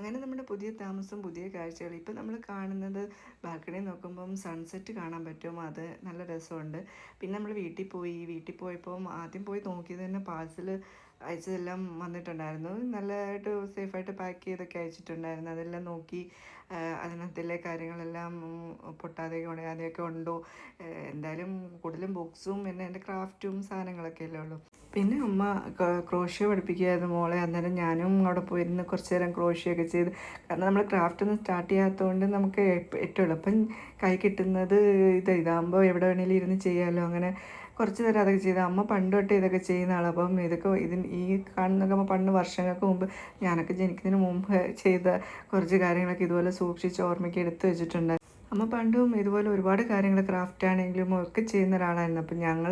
അങ്ങനെ നമ്മുടെ പുതിയ താമസം, പുതിയ കാഴ്ചകൾ. ഇപ്പം നമ്മൾ കാണുന്നത് ബാൽക്കണിയിൽ നോക്കുമ്പം സൺസെറ്റ് കാണാൻ പറ്റും. അത് നല്ല രസമുണ്ട്. പിന്നെ നമ്മൾ വീട്ടിൽ പോയപ്പം ആദ്യം പോയി നോക്കിയത് തന്നെ പാഴ്സൽ അയച്ചതെല്ലാം വന്നിട്ടുണ്ടായിരുന്നു. നല്ലതായിട്ട് സേഫായിട്ട് പാക്ക് ചെയ്തൊക്കെ അയച്ചിട്ടുണ്ടായിരുന്നു. അതെല്ലാം നോക്കി അതിനകത്തിലെ കാര്യങ്ങളെല്ലാം പൊട്ടാതെ ഉണയാതെയൊക്കെ ഉണ്ടോ. എന്തായാലും കൂടുതലും ബുക്സും പിന്നെ എൻ്റെ ക്രാഫ്റ്റും സാധനങ്ങളൊക്കെ അല്ലേ ഉള്ളൂ. പിന്നെ അമ്മ ക്രോഷ്യോ പഠിപ്പിക്കുകയായിരുന്നു മോളെ. അന്നേരം ഞാനും അവിടെ പോയിരുന്ന് കുറച്ച് നേരം ക്രോഷ്യോ ഒക്കെ ചെയ്ത്. കാരണം നമ്മൾ ക്രാഫ്റ്റ് ഒന്നും സ്റ്റാർട്ട് ചെയ്യാത്തതുകൊണ്ട് നമുക്ക് ഏറ്റവും എളുപ്പം കൈ കിട്ടുന്നത് ഇതാകുമ്പോൾ എവിടെ വേണേലും ഇരുന്ന് ചെയ്യാമല്ലോ. അങ്ങനെ കുറച്ച് നേരം അതൊക്കെ ചെയ്ത്. അമ്മ പണ്ട് തൊട്ട് ഇതൊക്കെ ചെയ്യുന്ന ആളാണ്. അപ്പം ഇതൊക്കെ ഈ കാണുന്നതൊക്കെ അമ്മ പണ്ട് വർഷങ്ങൾക്ക് മുമ്പ് ഞാനൊക്കെ ജനിക്കുന്നതിന് മുമ്പ് ചെയ്ത കുറച്ച് കാര്യങ്ങളൊക്കെ ഇതുപോലെ സൂക്ഷിച്ച് ഓർമ്മയ്ക്ക് എടുത്ത് വെച്ചിട്ടുണ്ട്. അമ്മ പണ്ടും ഇതുപോലെ ഒരുപാട് കാര്യങ്ങൾ ക്രാഫ്റ്റ് ആണെങ്കിലും ഒക്കെ ചെയ്യുന്ന ഒരാളായിരുന്നു. അപ്പം ഞങ്ങൾ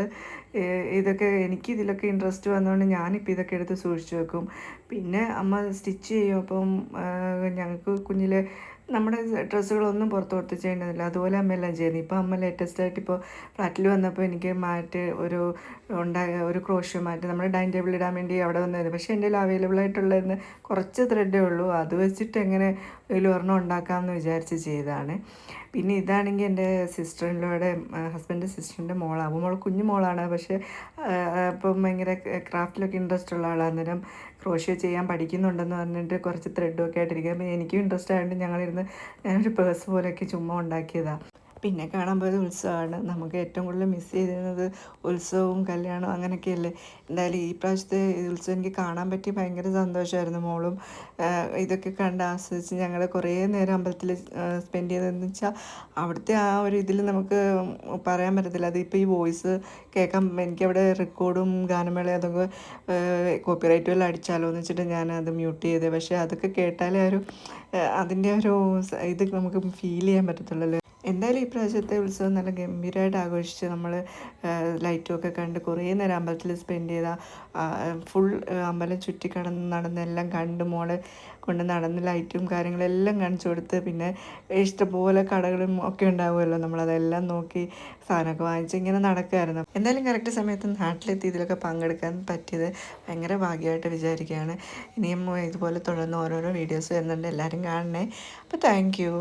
ഇതൊക്കെ എനിക്കിതിലൊക്കെ ഇൻട്രസ്റ്റ് വന്നതുകൊണ്ട് ഞാനിപ്പോൾ ഇതൊക്കെ എടുത്ത് സൂക്ഷിച്ച് വെക്കും. പിന്നെ അമ്മ സ്റ്റിച്ച് ചെയ്യും. അപ്പം ഞങ്ങൾക്ക് കുഞ്ഞിലെ നമ്മുടെ ഡ്രസ്സുകളൊന്നും പുറത്ത് കൊടുത്ത് ചെയ്യേണ്ടതില്ല. അതുപോലെ അമ്മയെല്ലാം ചെയ്യുന്നത്. ഇപ്പോൾ അമ്മ ലേറ്റസ്റ്റായിട്ട് ഇപ്പോൾ ഫ്ലാറ്റിൽ വന്നപ്പോൾ എനിക്ക് മാറ്റ് ഒരു ക്രോഷ്യോ മാറ്റ് നമ്മുടെ ഡൈനിങ് ടേബിളിൽ ഇടാൻ വേണ്ടി അവിടെ വന്നത്. പക്ഷേ എൻ്റെ കയ്യിൽ അവൈലബിൾ ആയിട്ടുള്ളതെന്ന് കുറച്ച് ത്രെഡേ ഉള്ളൂ. അത് വെച്ചിട്ട് എങ്ങനെ ഒരെണ്ണം ഉണ്ടാക്കാമെന്ന് വിചാരിച്ച് ചെയ്തതാണ്. പിന്നെ ഇതാണെങ്കിൽ എൻ്റെ സിസ്റ്റർ ഇൻ ലോയുടെ ഹസ്ബൻഡിൻ്റെ സിസ്റ്ററിൻ്റെ മോളാണ്. അപ്പോൾ മോൾ കുഞ്ഞു മോളാണ്. പക്ഷേ അപ്പം ഭയങ്കര ക്രാഫ്റ്റിലൊക്കെ ഇൻട്രസ്റ്റ് ഉള്ള ആളാണ്. അന്നേരം ക്രോഷ്യോ ചെയ്യാൻ പഠിക്കുന്നുണ്ടെന്ന് പറഞ്ഞിട്ട് കുറച്ച് ത്രെഡും ഒക്കെ ആയിട്ടിരിക്കുക. അപ്പോൾ എനിക്കും ഇൻട്രസ്റ്റ് ആയതുകൊണ്ട് ഞാനൊരു പേഴ്സ് പോലെയൊക്കെ ചുമ്മാ ഉണ്ടാക്കിയതാണ്. പിന്നെ കാണാൻ പോയത് ഉത്സവമാണ്. നമുക്ക് ഏറ്റവും കൂടുതൽ മിസ് ചെയ്തിരുന്നത് ഉത്സവവും കല്യാണവും അങ്ങനെയൊക്കെയല്ലേ. എന്തായാലും ഈ പ്രാവശ്യത്തെ ഉത്സവം എനിക്ക് കാണാൻ പറ്റി ഭയങ്കര സന്തോഷമായിരുന്നു. മോളും ഇതൊക്കെ കണ്ട് ആസ്വദിച്ച് ഞങ്ങൾ കുറേ നേരം അമ്പലത്തിൽ സ്പെൻഡ് ചെയ്തതെന്ന് വെച്ചാൽ അവിടുത്തെ ആ ഒരു ഇതിൽ നമുക്ക് പറയാൻ പറ്റത്തില്ല. അതിപ്പോൾ ഈ വോയിസ് കേൾക്കാൻ എനിക്കവിടെ റെക്കോർഡും ഗാനമേള അതൊക്കെ കോപ്പിറൈറ്റ് വല്ലതും അടിച്ചാലോ എന്ന് വെച്ചിട്ട് ഞാനത് മ്യൂട്ട് ചെയ്തത്. പക്ഷേ അതൊക്കെ കേട്ടാലേ അതിൻ്റെ ഒരു ഇത് നമുക്ക് ഫീൽ ചെയ്യാൻ പറ്റത്തുള്ളൂ. എന്തായാലും ഈ പ്രാവശ്യത്തെ ഉത്സവം നല്ല ഗംഭീരമായിട്ട് ആഘോഷിച്ച് നമ്മൾ ലൈറ്റും ഒക്കെ കണ്ട് കുറേ നേരം അമ്പലത്തിൽ സ്പെൻഡ് ചെയ്ത ഫുൾ അമ്പലം നടന്നെല്ലാം കണ്ട് മോളെ കൊണ്ട് നടന്ന് ലൈറ്റും കാര്യങ്ങളെല്ലാം കാണിച്ചു കൊടുത്ത്. പിന്നെ ഇഷ്ടംപോലെ കടകളും ഒക്കെ ഉണ്ടാവുമല്ലോ. നമ്മളതെല്ലാം നോക്കി സാധനമൊക്കെ വാങ്ങിച്ച് ഇങ്ങനെ നടക്കുമായിരുന്നു. എന്തായാലും കറക്റ്റ് സമയത്ത് നാട്ടിലെത്തി ഇതിലൊക്കെ പങ്കെടുക്കാൻ പറ്റിയത് ഭയങ്കര ഭാഗ്യമായിട്ട് വിചാരിക്കുകയാണ്. ഇനിയും ഇതുപോലെ തുടർന്ന് ഓരോരോ വീഡിയോസ് വരുന്നുണ്ട്. എല്ലാവരും കാണണേ. അപ്പോൾ താങ്ക് യു.